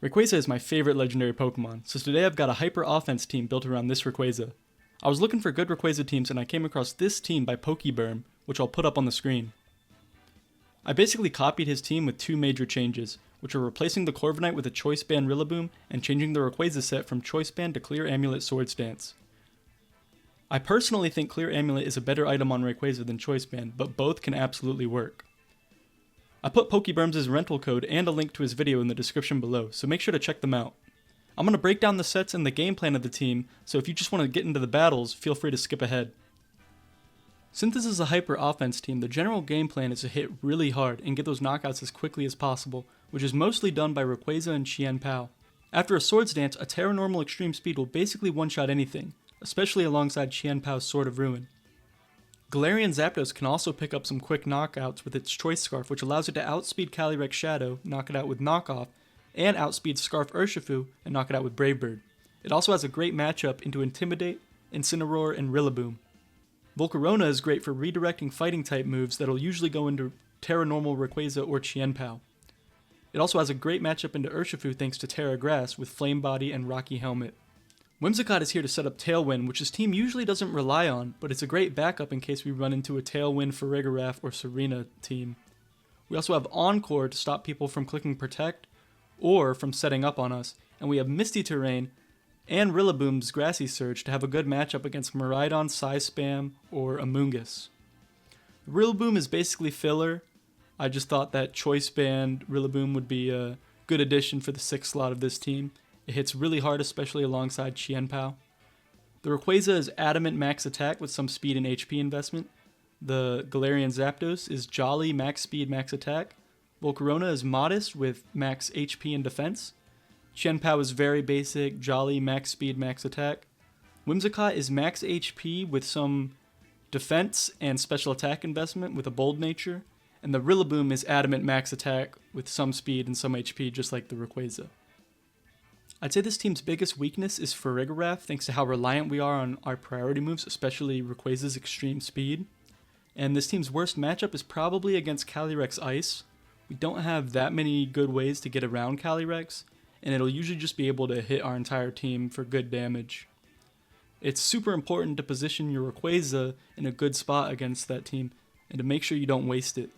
Rayquaza is my favorite legendary Pokemon, so today I've got a hyper offense team built around this Rayquaza. I was looking for good Rayquaza teams and I came across this team by Pokeberm, which I'll put up on the screen. I basically copied his team with two major changes, which are replacing the Corviknight with a Choice Band Rillaboom and changing the Rayquaza set from Choice Band to Clear Amulet Swords Dance. I personally think Clear Amulet is a better item on Rayquaza than Choice Band, but both can absolutely work. I put Pokeberms' rental code and a link to his video in the description below, so make sure to check them out. I'm going to break down the sets and the game plan of the team, so if you just want to get into the battles, feel free to skip ahead. Since this is a hyper offense team, the general game plan is to hit really hard and get those knockouts as quickly as possible, which is mostly done by Rayquaza and Chien-Pao. After a Swords Dance, a Terra Normal Extreme Speed will basically one-shot anything, especially alongside Chien-Pao's Sword of Ruin. Galarian Zapdos can also pick up some quick knockouts with its Choice Scarf, which allows it to outspeed Calyrex Shadow, knock it out with Knockoff, and outspeed Scarf Urshifu and knock it out with Brave Bird. It also has a great matchup into Intimidate, Incineroar, and Rillaboom. Volcarona is great for redirecting fighting type moves that'll usually go into Terra Normal Rayquaza or Chien-Pao. It also has a great matchup into Urshifu thanks to Terra Grass with Flame Body and Rocky Helmet. Whimsicott is here to set up Tailwind, which his team usually doesn't rely on, but it's a great backup in case we run into a Tailwind, Farigiraf, or Serena team. We also have Encore to stop people from clicking Protect, or from setting up on us, and we have Misty Terrain and Rillaboom's Grassy Surge to have a good matchup against Miraidon, Psyspam, or Amoonguss. Rillaboom is basically filler. I just thought that Choice Band Rillaboom would be a good addition for the 6th slot of this team. It hits really hard, especially alongside Chien-Pao. The Rayquaza is Adamant Max Attack with some speed and HP investment. The Galarian Zapdos is Jolly Max Speed Max Attack. Volcarona is Modest with Max HP and Defense. Chien-Pao is very basic, Jolly Max Speed Max Attack. Whimsicott is Max HP with some Defense and Special Attack investment with a Bold Nature. And the Rillaboom is Adamant Max Attack with some speed and some HP, just like the Rayquaza. I'd say this team's biggest weakness is Farigiraf, thanks to how reliant we are on our priority moves, especially Rayquaza's extreme speed. And this team's worst matchup is probably against Calyrex Ice. We don't have that many good ways to get around Calyrex, and it'll usually just be able to hit our entire team for good damage. It's super important to position your Rayquaza in a good spot against that team, and to make sure you don't waste it.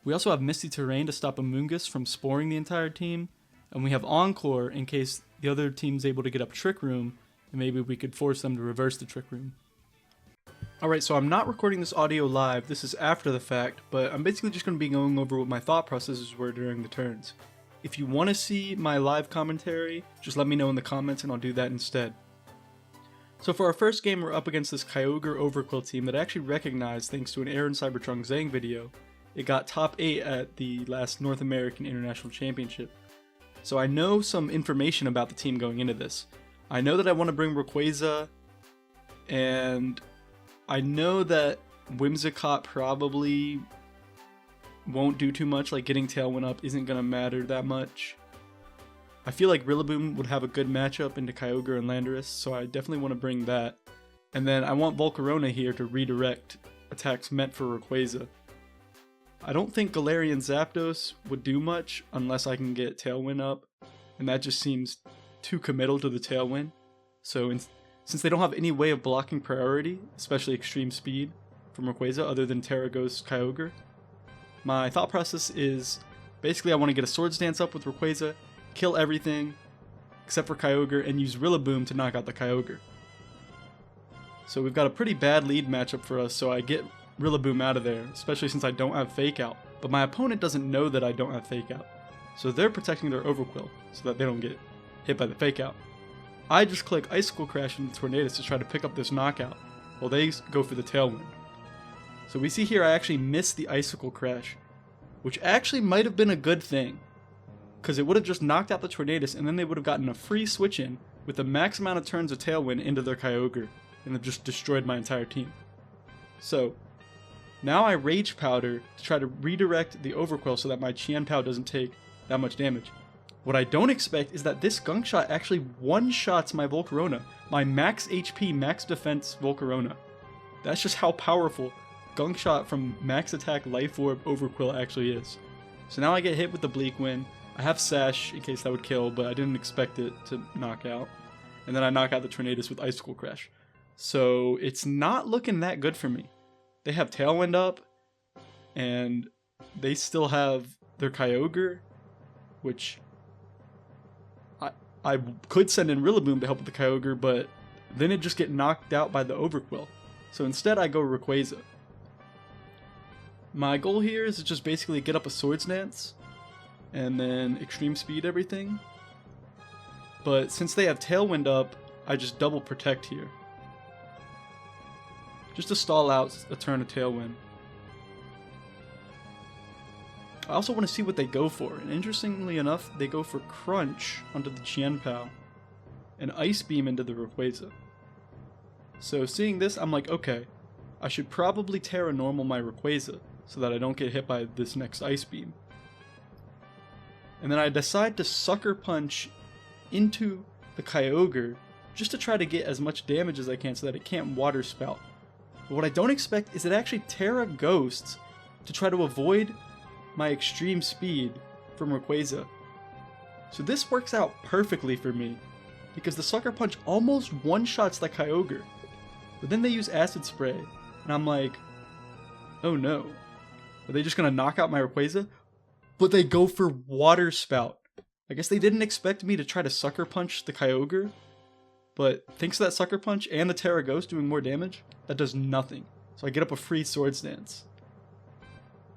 We also have Misty Terrain to stop Amoonguss from sporing the entire team, and we have Encore in case the other team's able to get up Trick Room, and maybe we could force them to reverse the Trick Room. Alright, so I'm not recording this audio live, this is after the fact, but I'm basically just going to be going over what my thought processes were during the turns. If you want to see my live commentary, just let me know in the comments and I'll do that instead. So for our first game, we're up against this Kyogre Overqwil team that I actually recognized thanks to an Aaron Cybertrunk Zang video. It got top 8 at the last North American International Championship. So I know some information about the team going into this. I know that I want to bring Rayquaza, and I know that Whimsicott probably won't do too much, like getting Tailwind up isn't going to matter that much. I feel like Rillaboom would have a good matchup into Kyogre and Landorus, so I definitely want to bring that. And then I want Volcarona here to redirect attacks meant for Rayquaza. I don't think Galarian Zapdos would do much unless I can get Tailwind up, and that just seems too committal to the Tailwind. So since they don't have any way of blocking priority, especially extreme speed, from Rayquaza other than Terapagos Kyogre, my thought process is basically I want to get a Swords Dance up with Rayquaza, kill everything except for Kyogre, and use Rillaboom to knock out the Kyogre. So we've got a pretty bad lead matchup for us, so I get Rillaboom out of there, especially since I don't have Fake Out. But my opponent doesn't know that I don't have Fake Out, so they're protecting their Overqwil so that they don't get hit by the Fake Out. I just click Icicle Crash into Tornadus to try to pick up this knockout, while they go for the Tailwind. So we see here I actually missed the Icicle Crash, which actually might have been a good thing, because it would have just knocked out the Tornadus and then they would have gotten a free switch in with the max amount of turns of Tailwind into their Kyogre, and have just destroyed my entire team. So now I Rage Powder to try to redirect the Overqwil so that my Chien-Pao doesn't take that much damage. What I don't expect is that this Gunk Shot actually one-shots my Volcarona, my max HP, max defense Volcarona. That's just how powerful Gunk Shot from Max Attack Life Orb Overqwil actually is. So now I get hit with the Bleak Wind, I have Sash in case that would kill, but I didn't expect it to knock out. And then I knock out the Tornadus with Icicle Crash. So it's not looking that good for me. They have Tailwind up, and they still have their Kyogre, which I could send in Rillaboom to help with the Kyogre, but then it just get knocked out by the Overqwil. So instead I go Rayquaza. My goal here is to just basically get up a Swords Dance, and then Extreme Speed everything. But since they have Tailwind up, I just double Protect here. Just to stall out a turn of Tailwind. I also want to see what they go for, and interestingly enough, they go for Crunch onto the Qianpao, and Ice Beam into the Rayquaza. So seeing this, I'm like, okay, I should probably Terra Normal my Rayquaza, so that I don't get hit by this next Ice Beam. And then I decide to Sucker Punch into the Kyogre, just to try to get as much damage as I can so that it can't Water Spout. But what I don't expect is it actually Terra Ghosts to try to avoid my Extreme Speed from Rayquaza. So this works out perfectly for me, because the Sucker Punch almost one-shots the Kyogre. But then they use Acid Spray, and I'm like, oh no. Are they just gonna knock out my Rayquaza? But they go for Water Spout. I guess they didn't expect me to try to Sucker Punch the Kyogre, but thanks to that Sucker Punch and the Terra Ghost doing more damage, that does nothing. So I get up a free Swords Dance.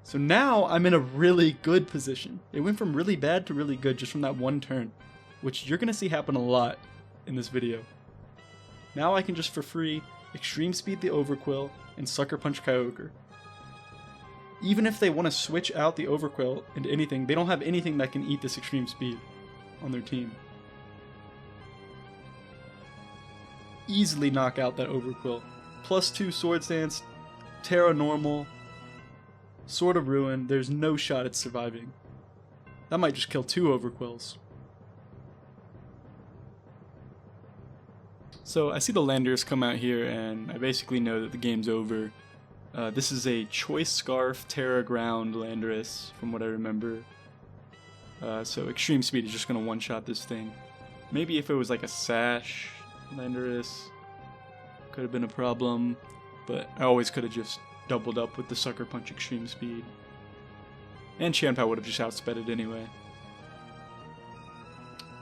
So now I'm in a really good position. It went from really bad to really good just from that one turn, which you're going to see happen a lot in this video. Now I can just for free Extreme Speed the Overqwil and Sucker Punch Kyogre. Even if they want to switch out the Overqwil into anything, they don't have anything that can eat this Extreme Speed on their team. Easily knock out that Overqwil. +2 Swords Dance, Terra Normal, Sword of Ruin. There's no shot at surviving. That might just kill 2 Overqwils. So I see the Landers come out here, and I basically know that the game's over. This is a Choice Scarf Terra Ground Landorus, from what I remember. So Extreme Speed is just going to one-shot this thing. Maybe if it was like a Sash Landorus, could have been a problem, but I always could have just doubled up with the Sucker Punch Extreme Speed. And Qianpao would have just outsped it anyway.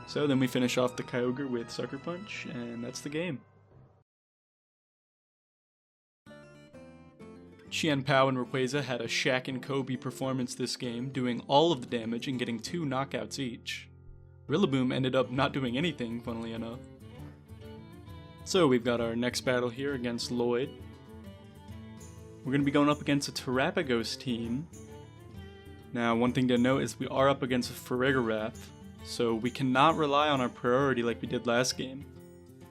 So then we finish off the Kyogre with Sucker Punch, and that's the game. Qianpao and Rayquaza had a Shaq and Kobe performance this game, doing all of the damage and getting 2 knockouts each. Rillaboom ended up not doing anything, funnily enough. So we've got our next battle here against Lloyd. We're going to be going up against a Terapagos team. Now, one thing to note is we are up against a Farigiraf, so we cannot rely on our priority like we did last game.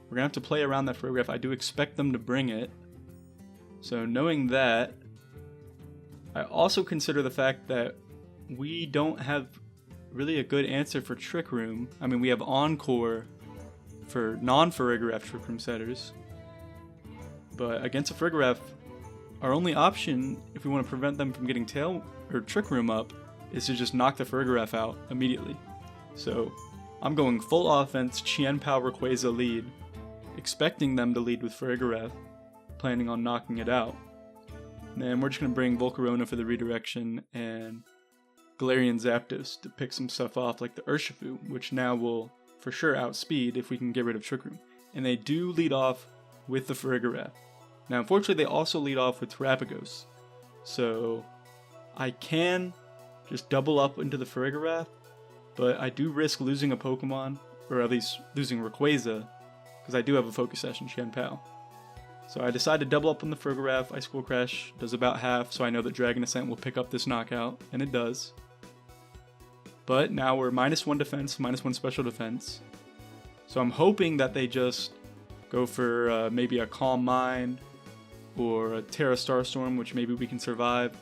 We're going to have to play around that Farigiraf. I do expect them to bring it. So knowing that, I also consider the fact that we don't have really a good answer for Trick Room. I mean, we have Encore for non-Farigiraf Trick Room setters, but against a Farigiraf, our only option, if we want to prevent them from getting Tail or Trick Room up, is to just knock the Farigiraf out immediately. So I'm going full offense, Qianpao Rayquaza lead, expecting them to lead with Farigiraf, planning on knocking it out. And then we're just going to bring Volcarona for the redirection and Galarian Zapdos to pick some stuff off like the Urshifu, which now will for sure outspeed if we can get rid of Trick Room. And they do lead off with the Farigiraf. Now unfortunately they also lead off with Terapagos, so I can just double up into the Farigiraf, but I do risk losing a Pokemon, or at least losing Rayquaza, because I do have a Focus Sash in Qianpao. So I decide to double up on the Farigiraf. Icicle Crash does about half, so I know that Dragon Ascent will pick up this knockout, and it does. But now we're -1 defense, -1 special defense. So I'm hoping that they just go for maybe a Calm Mind or a Terra Starstorm, which maybe we can survive.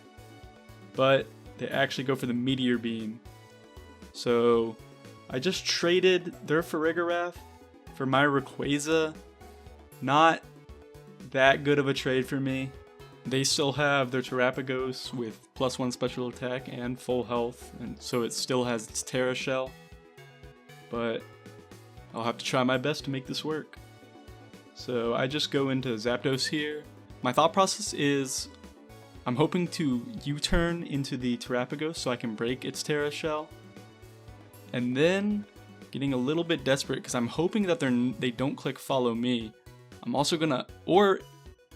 But they actually go for the Meteor Beam. So I just traded their Farigiraf for my Rayquaza. Not that good of a trade for me. they still have their Terapagos with +1 special attack and full health, and so it still has its Terra Shell. But I'll have to try my best to make this work. So I just go into Zapdos here. My thought process is I'm hoping to U-turn into the Terapagos so I can break its Terra Shell. And then getting a little bit desperate because I'm hoping that they don't click follow me. I'm also gonna, or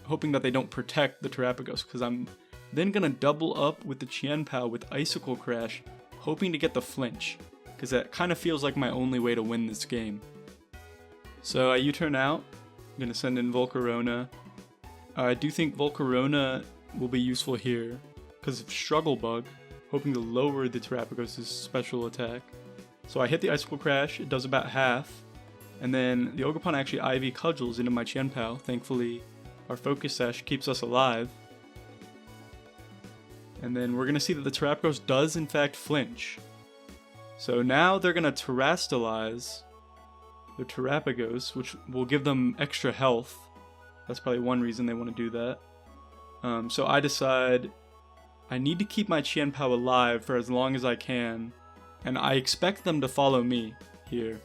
hoping that they don't protect the Terapagos, because I'm then gonna double up with the Qianpao with Icicle Crash, hoping to get the flinch, because that kind of feels like my only way to win this game. So I U-turn out, I'm gonna send in Volcarona. I do think Volcarona will be useful here because of Struggle Bug, hoping to lower the Terapagos' special attack. So I hit the Icicle Crash, it does about half, and then the Ogerpon actually Ivy Cudgels into my Qianpao. Thankfully, our Focus Sash keeps us alive. And then we're going to see that the Terapagos does in fact flinch. So now they're going to Terrastalize the Terapagos, which will give them extra health. That's probably one reason they want to do that. So I decide I need to keep my Qianpao alive for as long as I can, and I expect them to follow me here.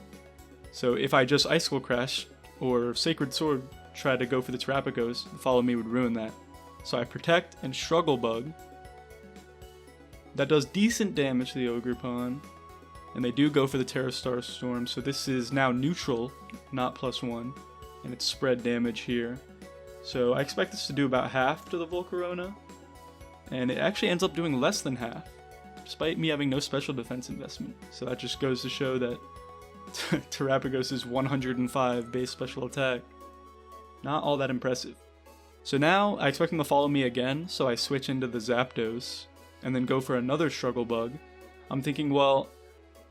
So if I just Icicle Crash or Sacred Sword try to go for the Terapagos, follow me would ruin that. So I Protect and Struggle Bug. That does decent damage to the Ogerpon, and they do go for the Terra Star Storm, so this is now neutral, not +1, and it's spread damage here. So I expect this to do about half to the Volcarona, and it actually ends up doing less than half, despite me having no special defense investment. So that just goes to show that Terapagos is 105 base special attack. Not all that impressive. So now I expect them to follow me again, so I switch into the Zapdos, and then go for another Struggle Bug. I'm thinking, well,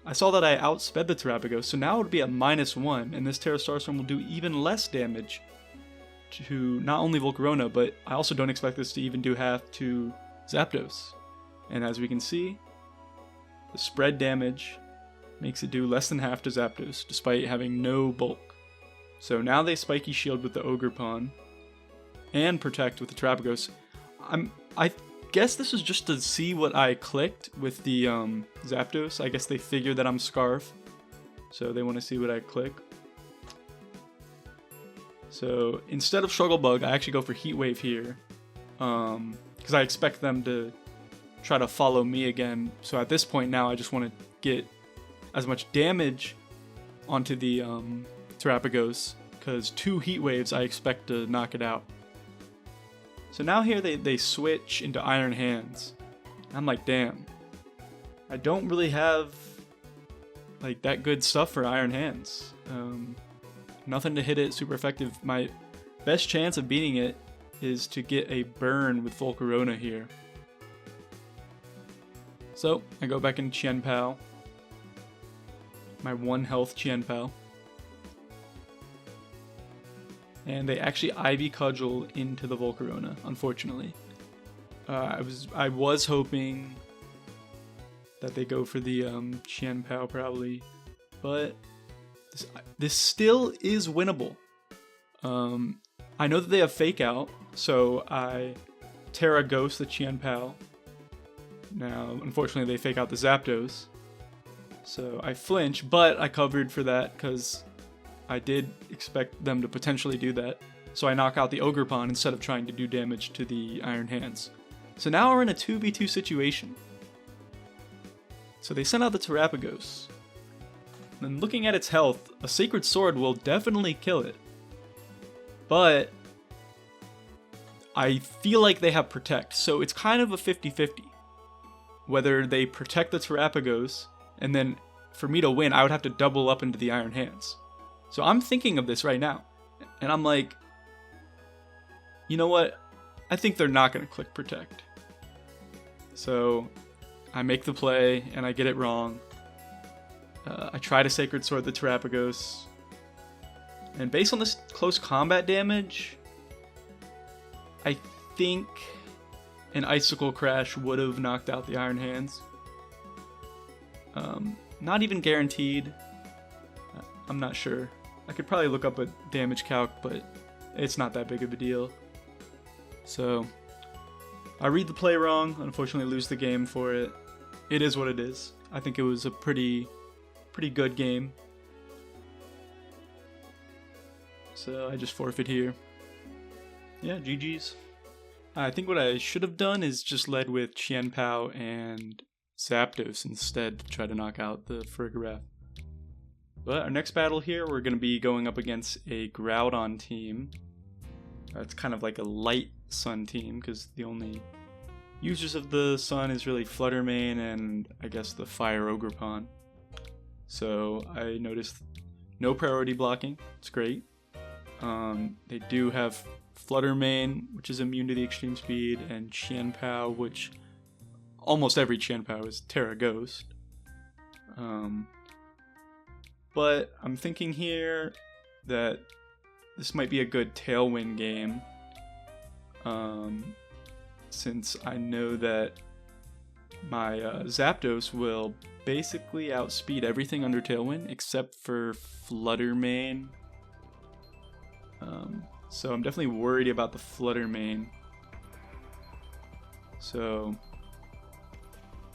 I saw that I outsped the Terapagos, so now it would be at -1, and this Terra Starstorm will do even less damage to not only Volcarona, but I also don't expect this to even do half to Zapdos. And as we can see, the spread damage makes it do less than half to Zapdos, despite having no bulk. So now they Spiky Shield with the Ogerpon, and Protect with the Terapagos. I guess this is just to see what I clicked with the Zapdos. I guess they figured that I'm Scarf, so they want to see what I click. So instead of Struggle Bug, I actually go for Heat Wave here, because I expect them to try to follow me again. So at this point now, I just want to get as much damage onto the Terapagos, because 2 Heat Waves I expect to knock it out. So now here they switch into Iron Hands. I'm like, damn, I don't really have like that good stuff for Iron Hands. Nothing to hit it super effective. My best chance of beating it is to get a burn with Volcarona here. So I go back in Qianpao, my 1 health Qianpao, and they actually Ivy Cudgel into the Volcarona, unfortunately. I was hoping that they go for the Qianpao probably, but this still is winnable. I know that they have Fake Out, so I Terra Ghost the Qianpao. Now, unfortunately, they Fake Out the Zapdos, so I flinch, but I covered for that because I did expect them to potentially do that. So I knock out the Ogerpon instead of trying to do damage to the Iron Hands. So now we're in a 2v2 situation. So they send out the Terapagos. And looking at its health, a Sacred Sword will definitely kill it. But I feel like they have Protect, so it's kind of a 50-50. Whether they protect the Terapagos, and then for me to win, I would have to double up into the Iron Hands. So I'm thinking of this right now, and I'm like, you know what? I think they're not going to click Protect. So I make the play, and I get it wrong. I try to Sacred Sword the Terapagos, and based on this close combat damage, I think an Icicle Crash would have knocked out the Iron Hands. Not even guaranteed. I'm not sure. I could probably look up a damage calc, but it's not that big of a deal. So I read the play wrong, unfortunately lose the game for it. It is what it is. I think it was a pretty good game. So I just forfeit here. Yeah, GG's. I think what I should have done is just led with Qianpao and Zapdos instead to try to knock out the Farigiraf. But our next battle here, we're going to be going up against a Groudon team. It's kind of like a light sun team because the only users of the sun is really Fluttermane and I guess the Fire Ogerpon. So I noticed no priority blocking. It's great. They do have Fluttermane, which is immune to the extreme speed, and Qianpao, which almost every Qianpao is Terra Ghost. But I'm thinking here that this might be a good Tailwind game, since I know that my Zapdos will basically outspeed everything under Tailwind except for Fluttermane. So I'm definitely worried about the Fluttermane. So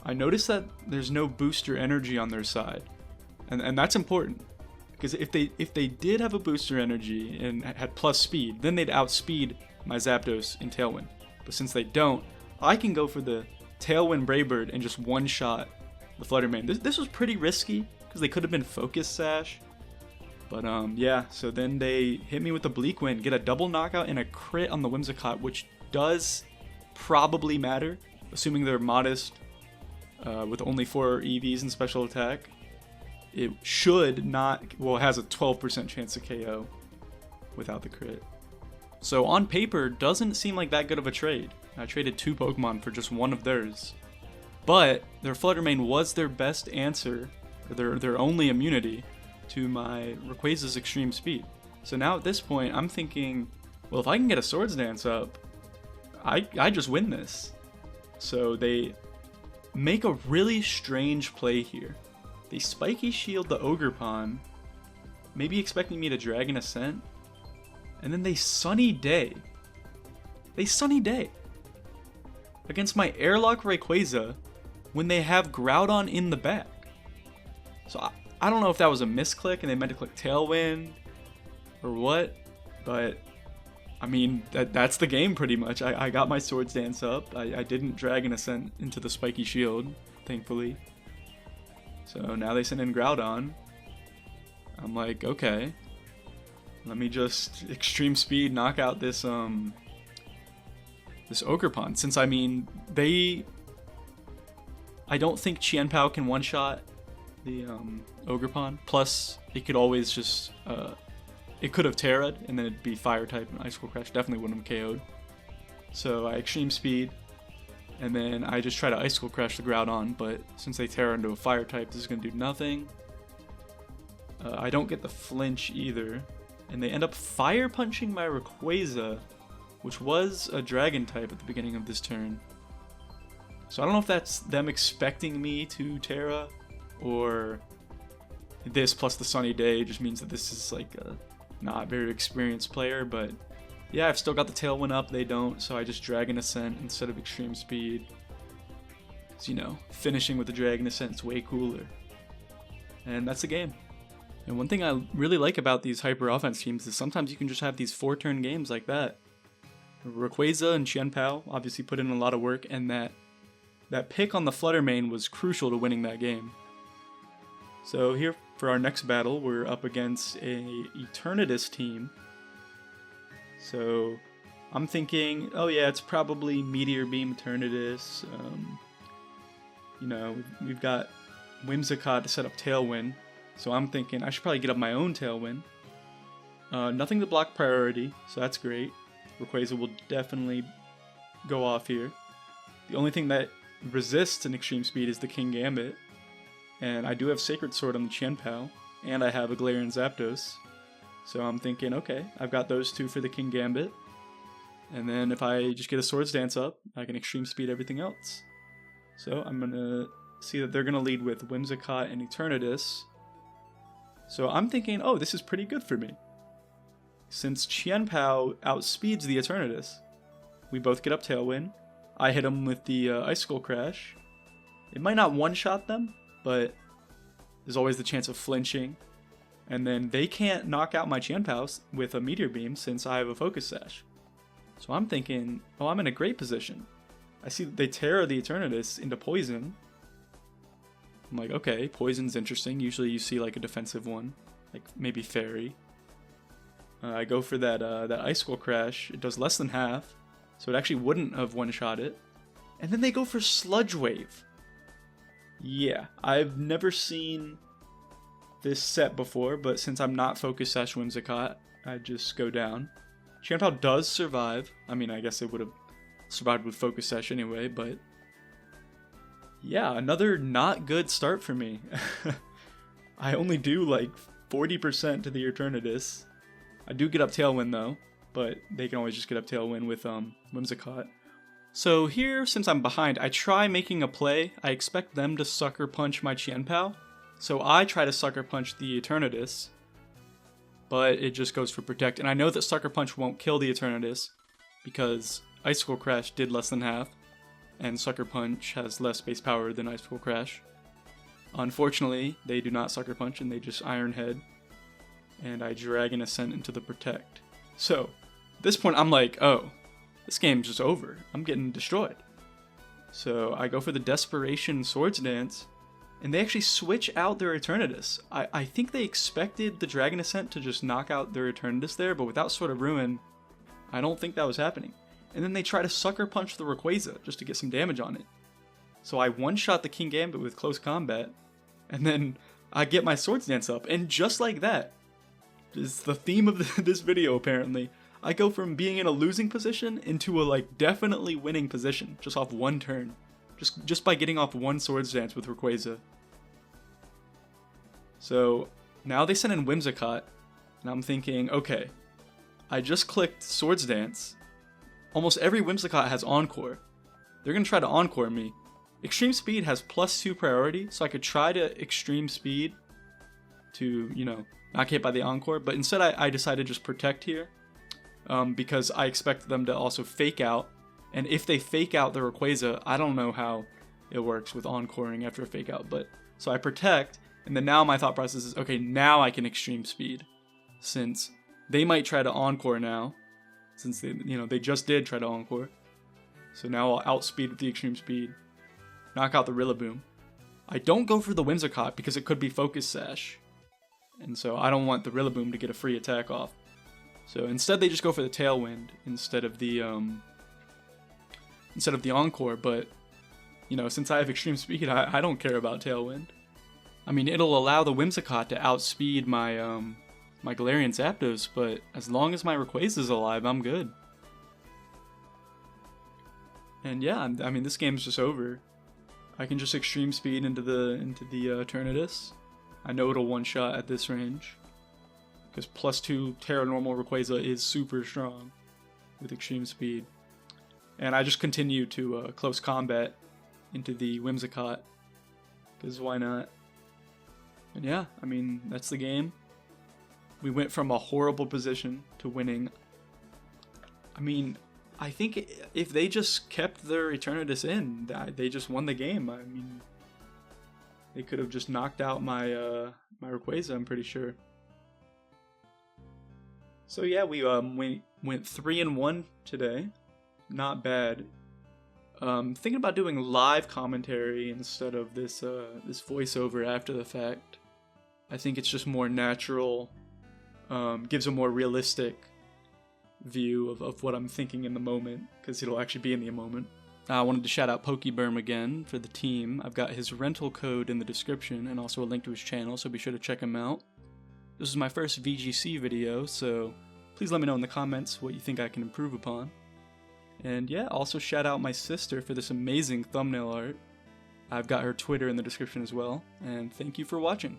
I noticed that there's no booster energy on their side, and that's important because if they did have a booster energy and had plus speed, then they'd outspeed my Zapdos in Tailwind. But since they don't, I can go for the Tailwind Braybird and just one-shot the Fluttermane. This was pretty risky because they could have been Focus Sash. But yeah, so then they hit me with the Bleak Wind, get a double knockout and a crit on the Whimsicott, which does probably matter, assuming they're modest with only 4 EVs and special attack. It should not, well, it has a 12% chance to KO without the crit. So on paper, doesn't seem like that good of a trade. I traded 2 Pokemon for just one of theirs. But their Fluttermane was their best answer, or their only immunity, to my Rayquaza's extreme speed. So now at this point, I'm thinking, well, if I can get a Swords Dance up, I just win this. So they make a really strange play here. They Spiky Shield the Ogerpon, maybe expecting me to Dragon Ascent, and then they Sunny Day. They Sunny Day against my Airlock Rayquaza when they have Groudon in the back. So I don't know if that was a misclick and they meant to click Tailwind or what, but I mean, that's the game pretty much. I got my Swords Dance up. I didn't Dragon Ascent into the Spiky Shield, thankfully. So now they send in Groudon. I'm like, okay, let me just extreme speed knock out this this Ogerpon. Since I mean, I don't think Qianpao can one-shot the Ogerpon. Plus, it could always just it could have Terra'd and then it'd be Fire type and Icicle Crash. Definitely wouldn't have KO'd. So I extreme speed, and then I just try to Icicle Crash the Groudon. But since they Terra into a Fire type, this is gonna do nothing. I don't get the flinch either, and they end up Fire Punching my Rayquaza, which was a Dragon type at the beginning of this turn. So I don't know if that's them expecting me to Terra, or this plus the Sunny Day just means that this is like a not very experienced player. But yeah, I've still got the Tailwind up, they don't, so I just Dragon Ascent instead of extreme speed. So, you know, finishing with the Dragon Ascent is way cooler. And that's the game. And one thing I really like about these hyper offense teams is sometimes you can just have these 4-turn games like that. Rayquaza and Qianpao obviously put in a lot of work, and that pick on the Fluttermane was crucial to winning that game. So here for our next battle, we're up against a Eternatus team. So I'm thinking, oh yeah, it's probably Meteor Beam Eternatus. You know, we've got Whimsicott to set up Tailwind. So I'm thinking I should probably get up my own Tailwind. Nothing to block priority, so that's great. Rayquaza will definitely go off here. The only thing that resists an extreme speed is the King Gambit. And I do have Sacred Sword on the Qianpao, and I have a Galarian Zapdos. So I'm thinking, okay, I've got those two for the King Gambit. And then if I just get a Swords Dance up, I can extreme speed everything else. So I'm going to see that they're going to lead with Whimsicott and Eternatus. So I'm thinking, oh, this is pretty good for me. Since Qianpao outspeeds the Eternatus, we both get up Tailwind. I hit them with the Icicle Crash. It might not one-shot them, but there's always the chance of flinching. And then they can't knock out my Chien-Pao with a Meteor Beam since I have a Focus Sash. So I'm thinking, oh, I'm in a great position. I see that they tear the Eternatus into Poison. I'm like, okay, Poison's interesting. Usually you see like a defensive one, like maybe Fairy. I go for that Icicle Crash. It does less than half, so it actually wouldn't have one-shot it. And then they go for Sludge Wave. Yeah, I've never seen this set before, but since I'm not Focus Sash Whimsicott, I just go down. Chien-Pao does survive. I mean, I guess it would have survived with Focus Sash anyway, but yeah, another not good start for me. I only do like 40% to the Eternatus. I do get up Tailwind though, but they can always just get up Tailwind with Whimsicott. So here, since I'm behind, I try making a play. I expect them to Sucker Punch my Chien-Pao. So I try to Sucker Punch the Eternatus, but it just goes for Protect. And I know that Sucker Punch won't kill the Eternatus because Icicle Crash did less than half, and Sucker Punch has less base power than Icicle Crash. Unfortunately, they do not Sucker Punch and they just Iron Head, and I Dragon Ascent into the Protect. So, at this point I'm like, oh, this game's just over. I'm getting destroyed. So I go for the Desperation Swords Dance, and they actually switch out their Eternatus. I think they expected the Dragon Ascent to just knock out their Eternatus there, but without Sword of Ruin, I don't think that was happening. And then they try to Sucker Punch the Rayquaza just to get some damage on it. So I one-shot the King Gambit with Close Combat, and then I get my Swords Dance up, and just like that, is the theme of this video apparently, I go from being in a losing position into a like definitely winning position just off one turn. Just by getting off one Swords Dance with Rayquaza. So now they send in Whimsicott, and I'm thinking, okay, I just clicked Swords Dance. Almost every Whimsicott has Encore. They're gonna try to Encore me. Extreme Speed has +2 priority, so I could try to Extreme Speed to, you know, not get hit by the Encore, but instead I decided to just Protect here, because I expect them to also Fake Out. And if they Fake Out the Rayquaza, I don't know how it works with Encoring after a Fake Out, but so I Protect, and then now my thought process is, okay, now I can Extreme Speed, since they might try to Encore now, since they, you know, they just did try to Encore. So now I'll outspeed with the Extreme Speed, knock out the Rillaboom. I don't go for the Whimsicott because it could be Focus Sash, and so I don't want the Rillaboom to get a free attack off. So instead they just go for the Tailwind instead of the Encore, but, you know, since I have Extreme Speed, I don't care about Tailwind. I mean, it'll allow the Whimsicott to outspeed my my Galarian Zapdos, but as long as my Rayquaza's alive, I'm good. And yeah, I mean, this game's just over. I can just Extreme Speed into the Eternatus. I know it'll one-shot at this range, because +2 Terra Normal Rayquaza is super strong with Extreme Speed. And I just continue to Close Combat into the Whimsicott, because why not? And yeah, I mean, that's the game. We went from a horrible position to winning. I mean, I think if they just kept their Eternatus in, they just won the game. I mean, they could have just knocked out my my Rayquaza, I'm pretty sure. So yeah, we went 3-1 today. Not bad. Thinking about doing live commentary instead of this this voiceover after the fact. I think it's just more natural, gives a more realistic view of what I'm thinking in the moment, because it'll actually be in the moment. I wanted to shout out Pokeberm again for the team. I've got his rental code in the description and also a link to his channel, so be sure to check him out. This is my first VGC video, so please let me know in the comments what you think I can improve upon. And yeah, also shout out my sister for this amazing thumbnail art. I've got her Twitter in the description as well, and thank you for watching.